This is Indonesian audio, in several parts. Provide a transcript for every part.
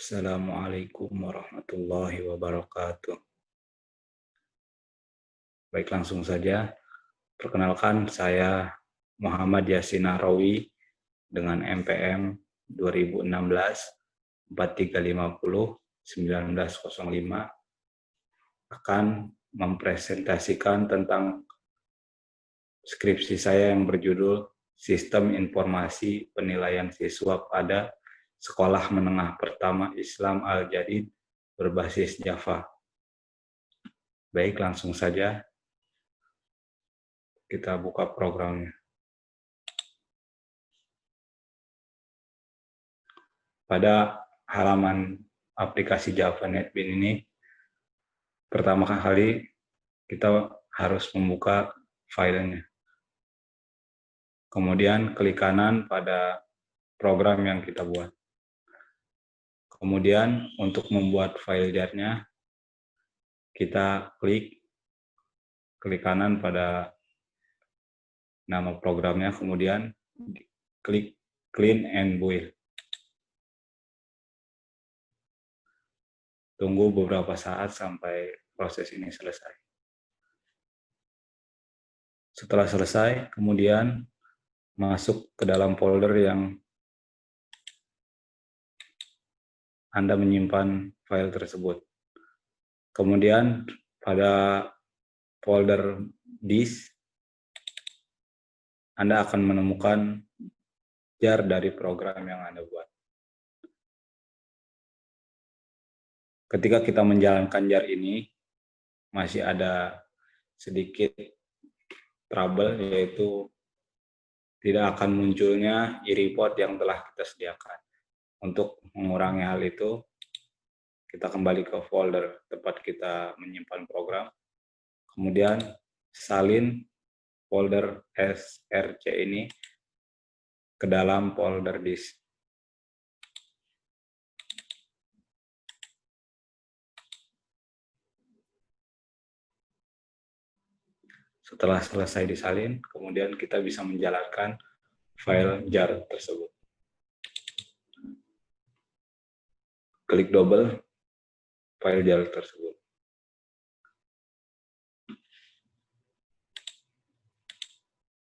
Assalamualaikum warahmatullahi wabarakatuh. Baik, langsung saja. Perkenalkan, saya Muhammad Yasin Nahrawi dengan MPM 2016 4350 1905 akan mempresentasikan tentang skripsi saya yang berjudul Sistem Informasi Penilaian Siswa pada Sekolah Menengah Pertama Islam Al-Jadid berbasis Java. Baik, langsung saja kita buka programnya. Pada halaman aplikasi Java NetBeans ini, pertama kali kita harus membuka filenya. Kemudian klik kanan pada program yang kita buat. Kemudian untuk membuat file jar-nya, kita klik kanan pada nama programnya, kemudian klik clean and build. Tunggu beberapa saat sampai proses ini selesai. Setelah selesai, kemudian masuk ke dalam folder yang Anda menyimpan file tersebut. Kemudian pada folder disk, Anda akan menemukan jar dari program yang Anda buat. Ketika kita menjalankan jar ini, masih ada sedikit trouble, yaitu tidak akan munculnya e-report yang telah kita sediakan. Untuk mengurangi hal itu, kita kembali ke folder tempat kita menyimpan program, kemudian salin folder src ini ke dalam folder disk. Setelah selesai disalin, kemudian kita bisa menjalankan file jar tersebut. Klik double file jar tersebut.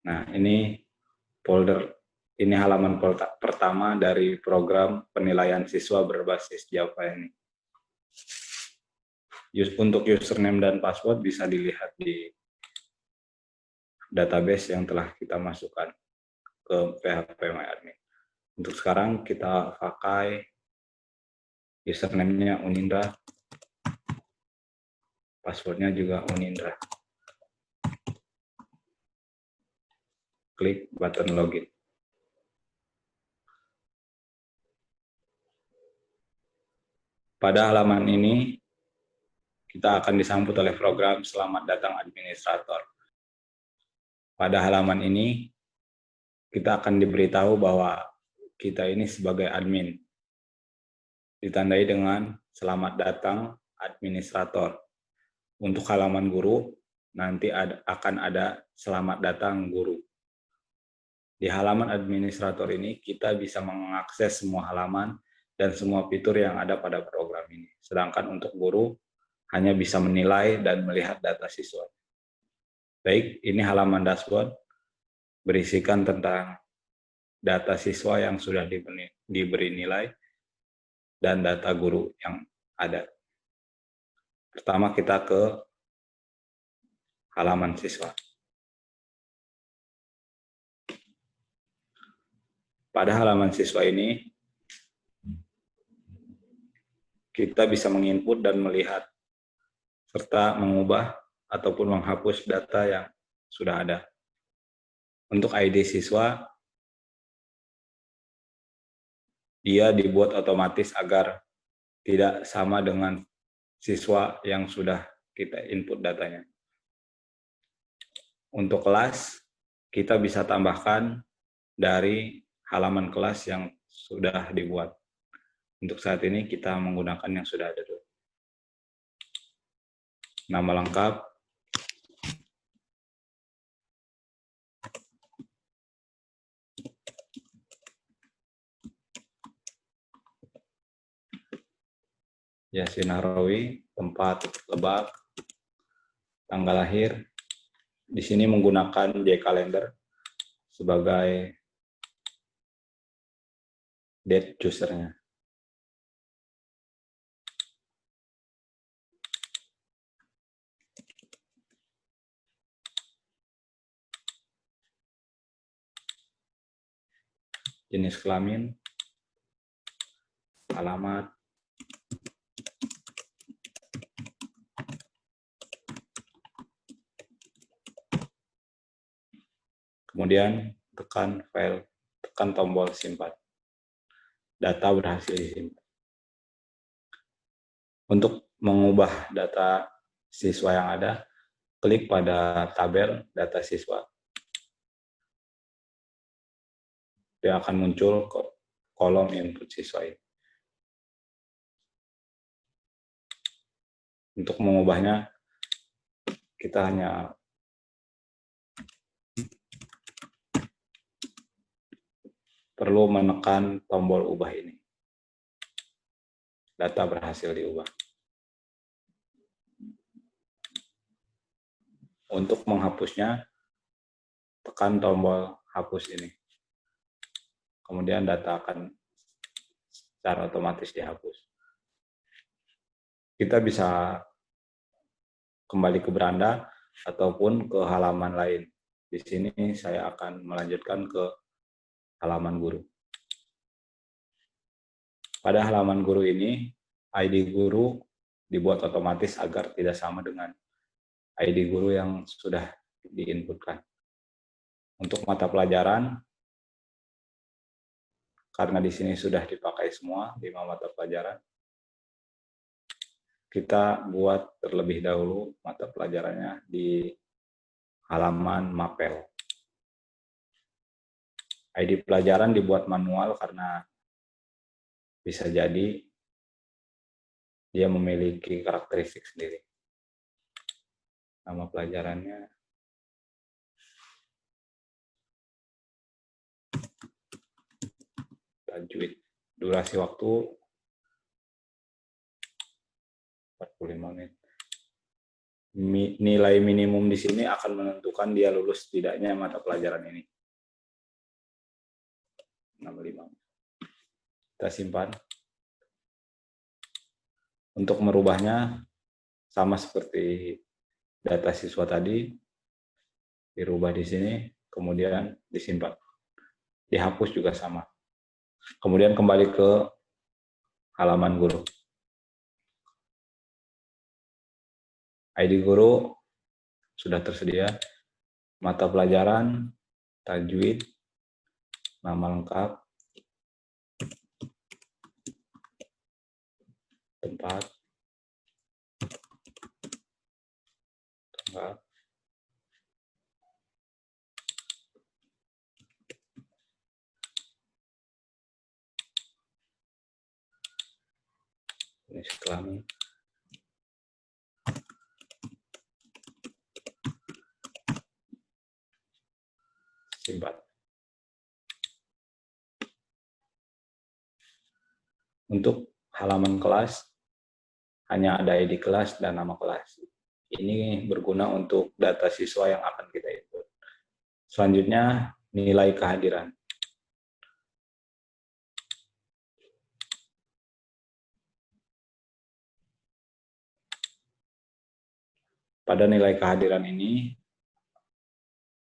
Nah, ini halaman pertama dari program penilaian siswa berbasis Java ini. Untuk username dan password bisa dilihat di database yang telah kita masukkan ke PHPMyAdmin. Untuk sekarang kita pakai username-nya Unindra, passwordnya juga Unindra. Klik button login. Pada halaman ini, kita akan disambut oleh program Selamat Datang Administrator. Pada halaman ini, kita akan diberitahu bahwa kita ini sebagai admin. Ditandai dengan Selamat Datang Administrator. Untuk halaman guru, nanti akan ada Selamat Datang Guru. Di halaman administrator ini, kita bisa mengakses semua halaman dan semua fitur yang ada pada program ini. Sedangkan untuk guru, hanya bisa menilai dan melihat data siswa. Baik, ini halaman dashboard berisikan tentang data siswa yang sudah diberi nilai dan data guru yang ada. Pertama kita ke halaman siswa. Pada halaman siswa ini, kita bisa menginput dan melihat serta mengubah ataupun menghapus data yang sudah ada. Untuk ID siswa, dia dibuat otomatis agar tidak sama dengan siswa yang sudah kita input datanya. Untuk kelas, kita bisa tambahkan dari halaman kelas yang sudah dibuat. Untuk saat ini kita menggunakan yang sudah ada dulu. Nama lengkap, Yasin Harawi, tempat Lebak, tanggal lahir. Di sini menggunakan J Calendar sebagai date chooser-nya. Jenis kelamin, alamat, kemudian tekan file, tekan tombol simpan. Data berhasil disimpan. Untuk mengubah data siswa yang ada, klik pada tabel data siswa. Dia akan muncul kolom input siswa ini. Untuk mengubahnya, kita hanya perlu menekan tombol ubah ini. Data berhasil diubah. Untuk menghapusnya, tekan tombol hapus ini. Kemudian data akan secara otomatis dihapus. Kita bisa kembali ke beranda ataupun ke halaman lain. Di sini saya akan melanjutkan ke halaman guru. Pada halaman guru ini, ID guru dibuat otomatis agar tidak sama dengan ID guru yang sudah diinputkan. Untuk mata pelajaran, karena di sini sudah dipakai semua 5 mata pelajaran, kita buat terlebih dahulu mata pelajarannya di halaman mapel. ID pelajaran dibuat manual karena bisa jadi dia memiliki karakteristik sendiri. Nama pelajarannya tajwid. Durasi waktu 45 menit. Nilai minimum di sini akan menentukan dia lulus tidaknya mata pelajaran ini. 65. Kita simpan. Untuk merubahnya sama seperti data siswa tadi, dirubah di sini, kemudian disimpan. Dihapus juga sama. Kemudian kembali ke halaman guru. ID guru sudah tersedia, mata pelajaran, tajwid, nama lengkap, tempat, tanggal, jenis kelamin, simpan. Untuk halaman kelas, hanya ada ID kelas dan nama kelas. Ini berguna untuk data siswa yang akan kita input. Selanjutnya, nilai kehadiran. Pada nilai kehadiran ini,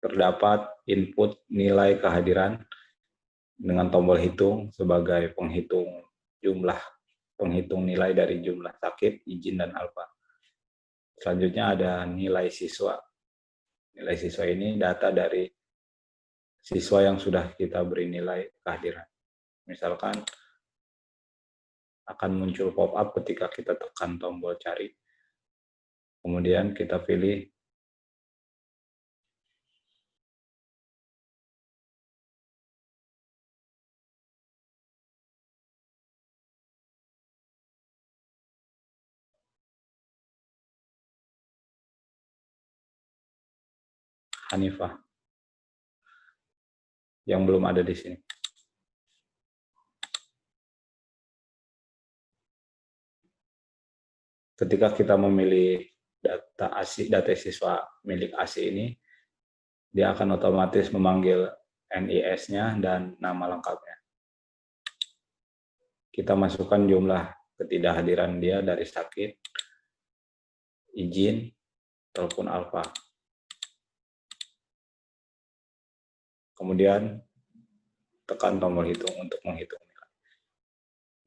terdapat input nilai kehadiran dengan tombol hitung sebagai penghitung nilai dari jumlah sakit, izin, dan alfa. Selanjutnya ada nilai siswa. Nilai siswa ini data dari siswa yang sudah kita beri nilai kehadiran. Misalkan akan muncul pop-up ketika kita tekan tombol cari. Kemudian kita pilih Hanifah yang belum ada di sini. ketika kita memilih data ASI, data siswa milik ASI ini, dia akan otomatis memanggil NIS-nya dan nama lengkapnya. Kita masukkan jumlah ketidakhadiran dia dari sakit, izin, telepon alfa. Kemudian tekan tombol hitung untuk menghitung nilai.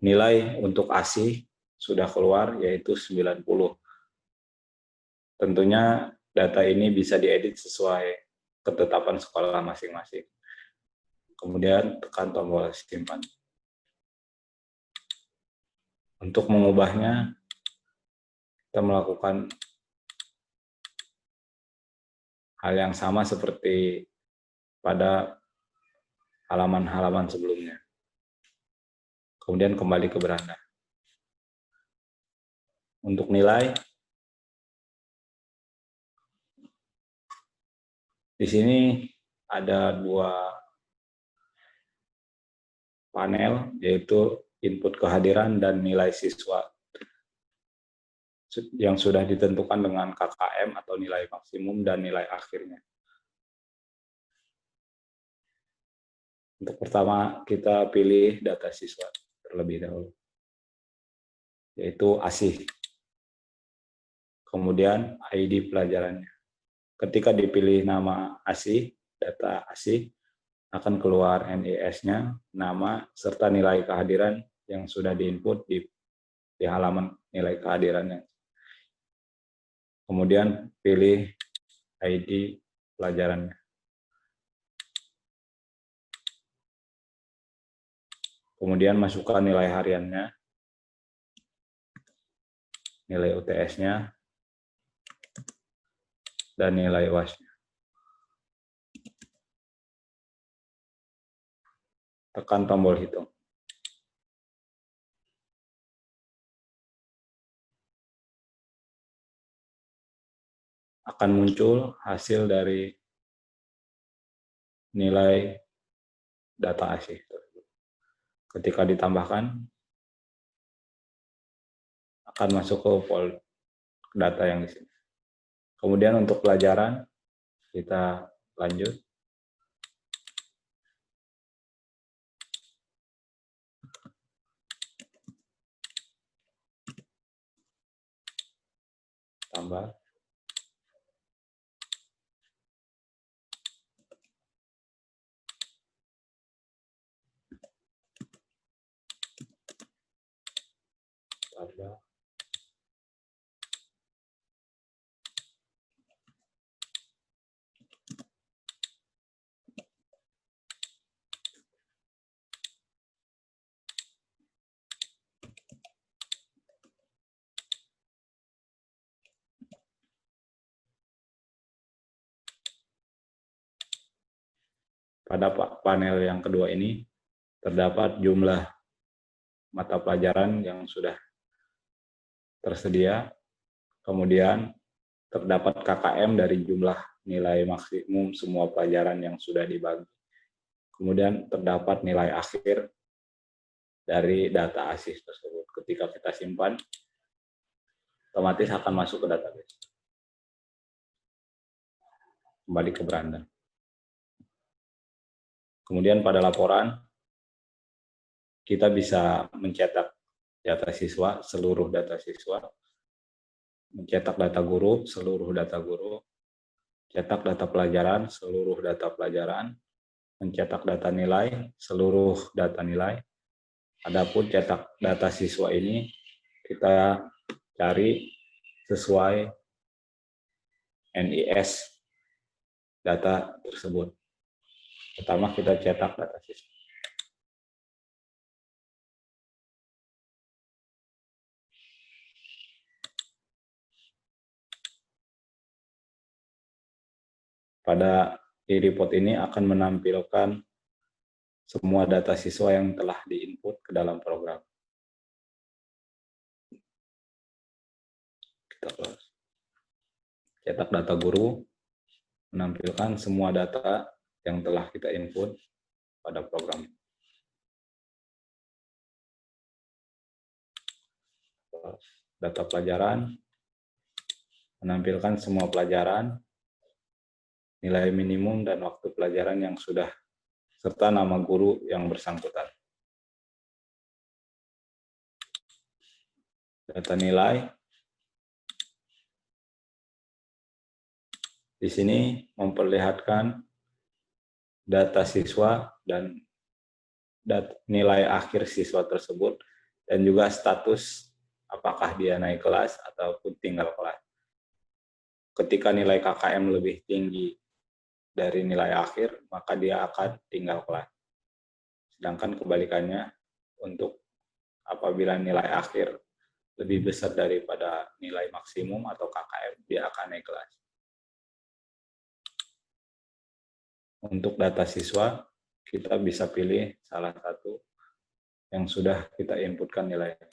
Nilai untuk ASI sudah keluar, yaitu 90. Tentunya data ini bisa diedit sesuai ketetapan sekolah masing-masing. Kemudian tekan tombol simpan. Untuk mengubahnya, kita melakukan hal yang sama seperti pada halaman-halaman sebelumnya. Kemudian kembali ke beranda. Untuk nilai, di sini ada dua panel, yaitu input kehadiran dan nilai siswa yang sudah ditentukan dengan KKM atau nilai maksimum dan nilai akhirnya. Untuk pertama, kita pilih data siswa terlebih dahulu, yaitu ASI. Kemudian ID pelajarannya. Ketika dipilih nama ASI, data ASI, akan keluar NIS-nya, nama, serta nilai kehadiran yang sudah diinput di halaman nilai kehadirannya. Kemudian pilih ID pelajarannya. Kemudian masukkan nilai hariannya, nilai UTS-nya, dan nilai UAS-nya. Tekan tombol hitung. Akan muncul hasil dari nilai data ASI. Ketika ditambahkan, akan masuk ke folder data yang di sini. Kemudian untuk pelajaran, kita lanjut. Tambah. Tambah. Pada panel yang kedua ini, terdapat jumlah mata pelajaran yang sudah tersedia, kemudian terdapat KKM dari jumlah nilai maksimum semua pelajaran yang sudah dibagi. Kemudian terdapat nilai akhir dari data ASIS tersebut. Ketika kita simpan, otomatis akan masuk ke database. Kembali ke beranda. Kemudian pada laporan, kita bisa mencetak data siswa, seluruh data siswa, mencetak data guru, seluruh data guru, cetak data pelajaran, seluruh data pelajaran, mencetak data nilai, seluruh data nilai. Adapun cetak data siswa ini, kita cari sesuai NIS data tersebut. Pertama kita cetak data siswa. Pada e-report ini akan menampilkan semua data siswa yang telah diinput ke dalam program. Kita close. Cetak data guru, menampilkan semua data yang telah kita input pada program. data pelajaran, menampilkan semua pelajaran, nilai minimum dan waktu pelajaran yang sudah, serta nama guru yang bersangkutan. Data nilai. Di sini memperlihatkan data siswa dan nilai akhir siswa tersebut, dan juga status apakah dia naik kelas ataupun tinggal kelas. Ketika nilai KKM lebih tinggi dari nilai akhir, maka dia akan tinggal kelas. Sedangkan kebalikannya, untuk apabila nilai akhir lebih besar daripada nilai maksimum atau KKM, dia akan naik kelas. Untuk data siswa, kita bisa pilih salah satu yang sudah kita inputkan nilainya.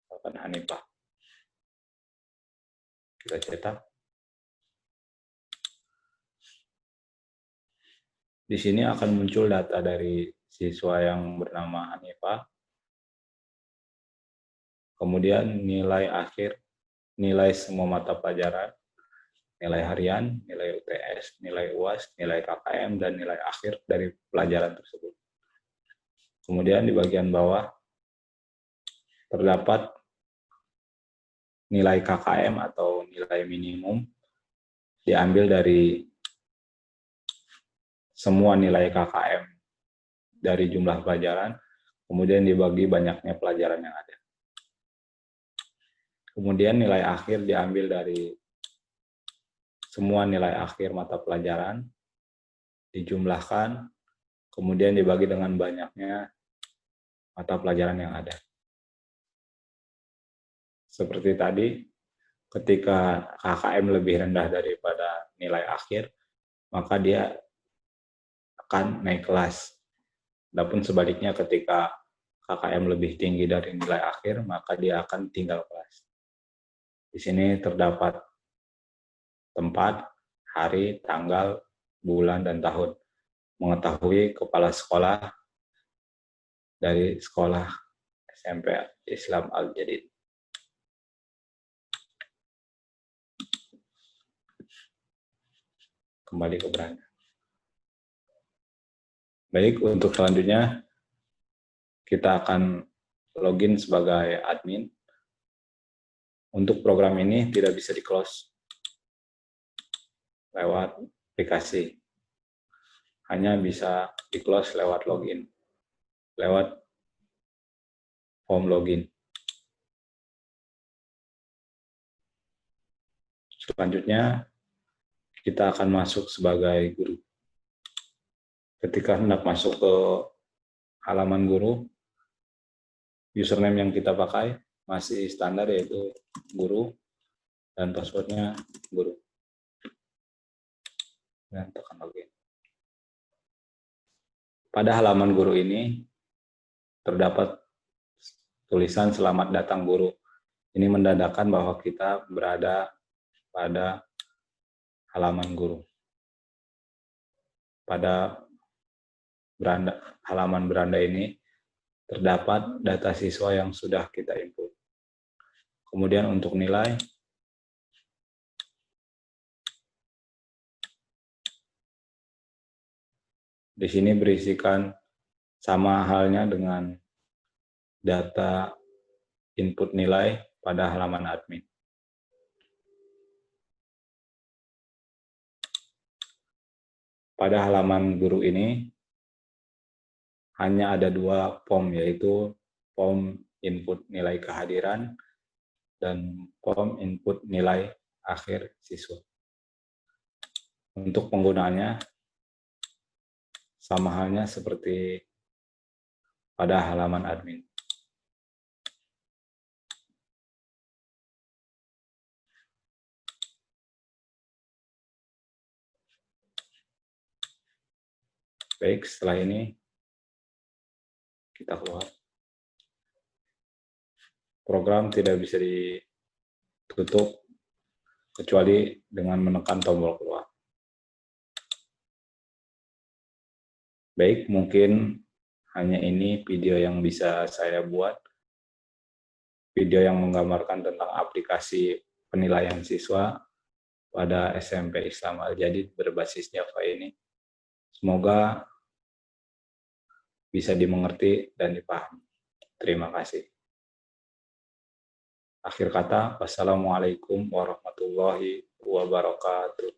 Misalkan Hanifah. Kita cetak. Di sini akan muncul data dari siswa yang bernama Hanifah. Kemudian nilai akhir, nilai semua mata pelajaran, nilai harian, nilai UTS, nilai UAS, nilai KKM, dan nilai akhir dari pelajaran tersebut. Kemudian di bagian bawah terdapat nilai KKM atau nilai minimum diambil dari semua nilai KKM dari jumlah pelajaran, kemudian dibagi banyaknya pelajaran yang ada. Kemudian nilai akhir diambil dari semua nilai akhir mata pelajaran, dijumlahkan, kemudian dibagi dengan banyaknya mata pelajaran yang ada. Seperti tadi, ketika KKM lebih rendah daripada nilai akhir, maka dia akan naik kelas. Adapun sebaliknya, ketika KKM lebih tinggi dari nilai akhir, maka dia akan tinggal kelas. Di sini terdapat tempat, hari, tanggal, bulan, dan tahun. Mengetahui kepala sekolah dari sekolah SMP Islam Al-Jadid. Kembali ke beranda. Baik, untuk selanjutnya kita akan login sebagai admin. Untuk program ini tidak bisa di-close lewat aplikasi. Hanya bisa di-close lewat login, lewat form login. Selanjutnya, kita akan masuk sebagai guru. Ketika hendak masuk ke halaman guru, username yang kita pakai masih standar, yaitu guru, dan passwordnya guru. Dan tekan login. Pada halaman guru ini terdapat tulisan "Selamat datang guru". Ini menandakan bahwa kita berada pada halaman guru. Pada halaman beranda ini terdapat data siswa yang sudah kita input. Kemudian untuk nilai, di sini berisikan sama halnya dengan data input nilai pada halaman admin. Pada halaman guru ini hanya ada dua form, yaitu form input nilai kehadiran dan form input nilai akhir siswa. Untuk penggunaannya sama halnya seperti pada halaman admin. Baik, setelah ini kita keluar. Program tidak bisa ditutup kecuali dengan menekan tombol keluar. Baik, mungkin hanya ini video yang bisa saya buat. video yang menggambarkan tentang aplikasi penilaian siswa pada SMP Islam Al-Jadid berbasis Java ini. Semoga bisa dimengerti dan dipahami. Terima kasih. Akhir kata, wassalamualaikum warahmatullahi wabarakatuh.